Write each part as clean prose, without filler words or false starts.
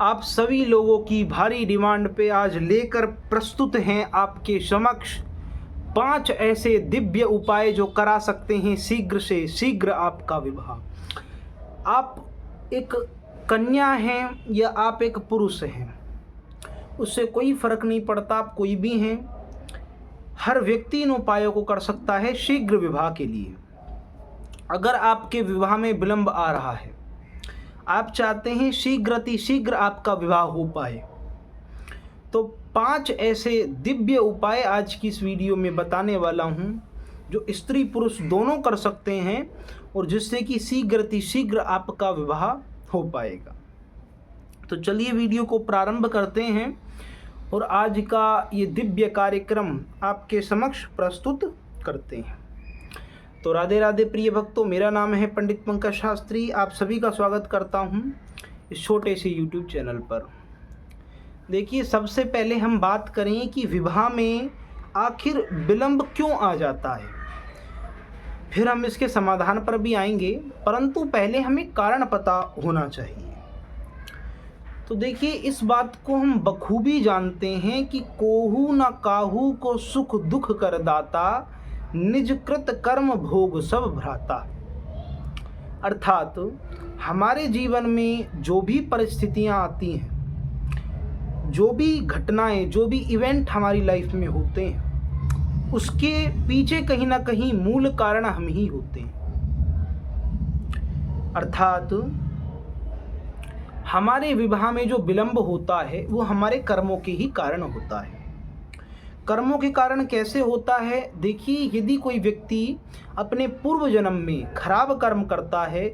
आप सभी लोगों की भारी डिमांड पे आज लेकर प्रस्तुत हैं आपके समक्ष 5 ऐसे दिव्य उपाय जो करा सकते हैं शीघ्र से शीघ्र आपका विवाह। आप एक कन्या हैं या आप एक पुरुष हैं, उससे कोई फर्क नहीं पड़ता, आप कोई भी हैं। हर व्यक्ति इन उपायों को कर सकता है शीघ्र विवाह के लिए। अगर आपके विवाह में विलंब आ रहा है, आप चाहते हैं शीघ्र आपका विवाह हो पाए, तो 5 ऐसे दिव्य उपाय आज की इस वीडियो में बताने वाला हूं जो स्त्री पुरुष दोनों कर सकते हैं और जिससे कि शीघ्र आपका विवाह हो पाएगा। तो चलिए वीडियो को प्रारंभ करते हैं और आज का ये दिव्य कार्यक्रम आपके समक्ष प्रस्तुत करते हैं। तो राधे राधे प्रिय भक्तों, मेरा नाम है पंडित पंकज शास्त्री। आप सभी का स्वागत करता हूं इस छोटे से YouTube चैनल पर। देखिए, सबसे पहले हम बात करें कि विवाह में आखिर विलंब क्यों आ जाता है, फिर हम इसके समाधान पर भी आएंगे, परंतु पहले हमें कारण पता होना चाहिए। तो देखिए, इस बात को हम बखूबी जानते हैं कि कोहू न काहू को सुख दुख कर दाता, निज कृत कर्म भोग सब भ्राता। अर्थात हमारे जीवन में जो भी परिस्थितियां आती हैं, जो भी घटनाएं, जो भी इवेंट हमारी लाइफ में होते हैं, उसके पीछे कहीं ना कहीं मूल कारण हम ही होते हैं। अर्थात हमारे विवाह में जो विलंब होता है वो हमारे कर्मों के ही कारण होता है। कर्मों के कारण कैसे होता है? देखिए, यदि कोई व्यक्ति अपने पूर्व जन्म में खराब कर्म करता है,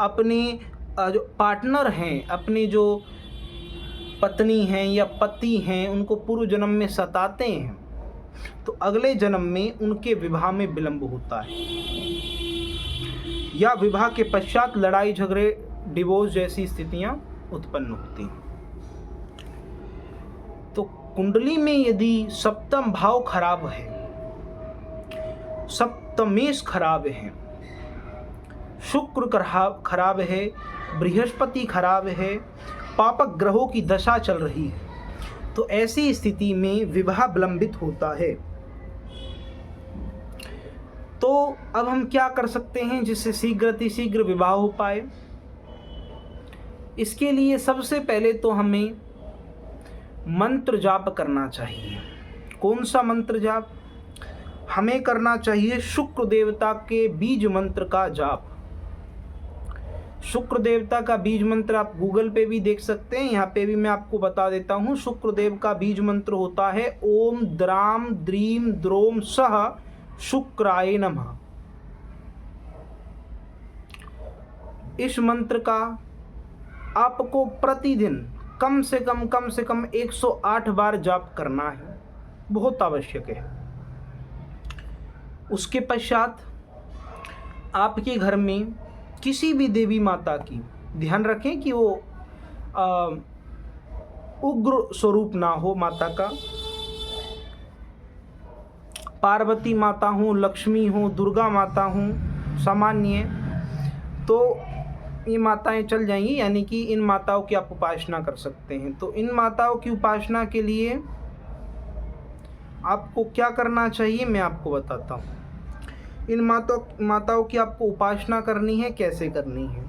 अपने जो पार्टनर हैं, अपने जो पत्नी हैं या पति हैं, उनको पूर्व जन्म में सताते हैं, तो अगले जन्म में उनके विवाह में विलंब होता है या विवाह के पश्चात लड़ाई झगड़े, डिवोर्स जैसी स्थितियां उत्पन्न होती हैं। तो कुंडली में यदि सप्तम भाव खराब है, सप्तमेश खराब है, शुक्र खराब है, बृहस्पति खराब है, पापक ग्रहों की दशा चल रही है, तो ऐसी स्थिति में विवाह विलंबित होता है। तो अब हम क्या कर सकते हैं जिससे शीघ्र विवाह हो पाए? इसके लिए सबसे पहले तो हमें मंत्र जाप करना चाहिए। कौन सा मंत्र जाप? हमें करना चाहिए शुक्र देवता के बीज मंत्र का जाप। शुक्र देवता का बीज मंत्र आप गूगल पे भी देख सकते हैं, यहाँ पे भी मैं आपको बता देता हूँ। शुक्र देव का बीज मंत्र होता है ओम द्राम द्रीम द्रोम सह शुक्राय नमः। इस मंत्र का आपको प्रतिदिन कम से कम 108 बार जाप करना है, बहुत आवश्यक है। उसके पश्चात आपके घर में किसी भी देवी माता की, ध्यान रखें कि वो उग्र स्वरूप ना हो माता का, पार्वती माता हो, लक्ष्मी हो, दुर्गा माता हो, सामान्य, तो ये माताएं चल जाएंगी, यानी कि इन माताओं की आप उपासना कर सकते हैं। तो इन माताओं की उपासना के लिए आपको क्या करना चाहिए मैं आपको बताता हूँ। इन माताओं की आपको उपासना करनी है। कैसे करनी है?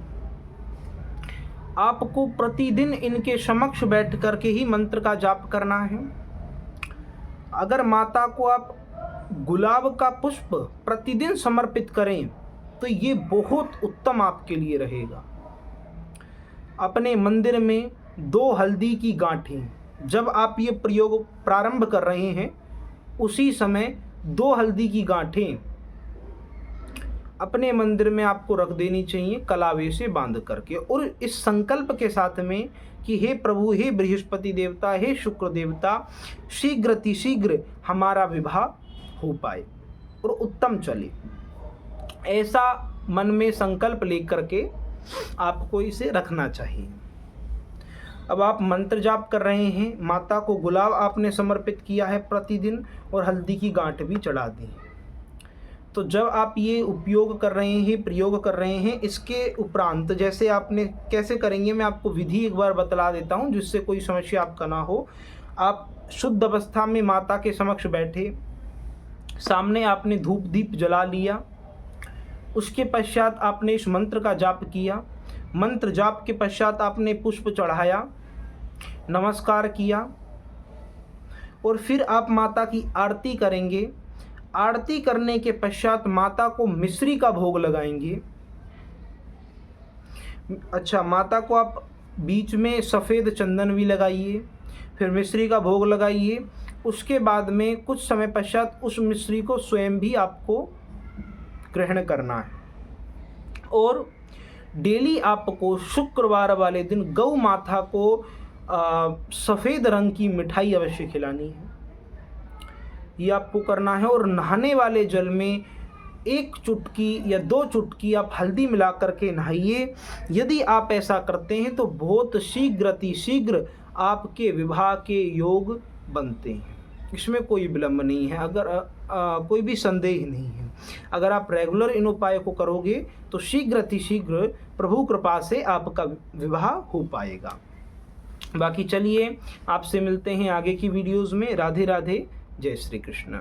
आपको प्रतिदिन इनके समक्ष बैठ करके ही मंत्र का जाप करना है। अगर माता को आप गुलाब का पुष्प प्रतिदिन समर्पित करें तो ये बहुत उत्तम आपके लिए रहेगा। अपने मंदिर में 2 हल्दी की गांठें, जब आप ये प्रयोग प्रारंभ कर रहे हैं उसी समय 2 हल्दी की गांठें अपने मंदिर में आपको रख देनी चाहिए, कलावे से बांध करके, और इस संकल्प के साथ में कि हे प्रभु, हे बृहस्पति देवता, हे शुक्र देवता, शीघ्र हमारा विवाह हो पाए और उत्तम चले। ऐसा मन में संकल्प लेकर के आपको इसे रखना चाहिए। अब आप मंत्र जाप कर रहे हैं, माता को गुलाब आपने समर्पित किया है प्रतिदिन और हल्दी की गांठ भी चढ़ा दी है। तो जब आप ये उपयोग कर रहे हैं, प्रयोग कर रहे हैं, इसके उपरांत जैसे आपने कैसे करेंगे मैं आपको विधि एक बार बतला देता हूँ जिससे कोई समस्या आपका ना हो। आप शुद्ध अवस्था में माता के समक्ष बैठे, सामने आपने धूप दीप जला लिया, उसके पश्चात आपने इस मंत्र का जाप किया। मंत्र जाप के पश्चात आपने पुष्प चढ़ाया, नमस्कार किया और फिर आप माता की आरती करेंगे। आरती करने के पश्चात माता को मिश्री का भोग लगाएंगे। अच्छा, माता को आप बीच में सफ़ेद चंदन भी लगाइए, फिर मिश्री का भोग लगाइए। उसके बाद में कुछ समय पश्चात उस मिश्री को स्वयं भी आपको ग्रहण करना है। और डेली आपको शुक्रवार वाले दिन गौ माता को सफ़ेद रंग की मिठाई अवश्य खिलानी है, ये आपको करना है। और नहाने वाले जल में 1 चुटकी या 2 चुटकी आप हल्दी मिला करके नहाइए। यदि आप ऐसा करते हैं तो बहुत शीघ्र आपके विवाह के योग बनते हैं, इसमें कोई विलंब नहीं है, अगर कोई भी संदेह नहीं है। अगर आप रेगुलर इन उपायों को करोगे तो शीघ्र प्रभु कृपा से आपका विवाह हो पाएगा। बाकी चलिए आपसे मिलते हैं आगे की वीडियोज़ में। राधे राधे, जय श्री कृष्ण।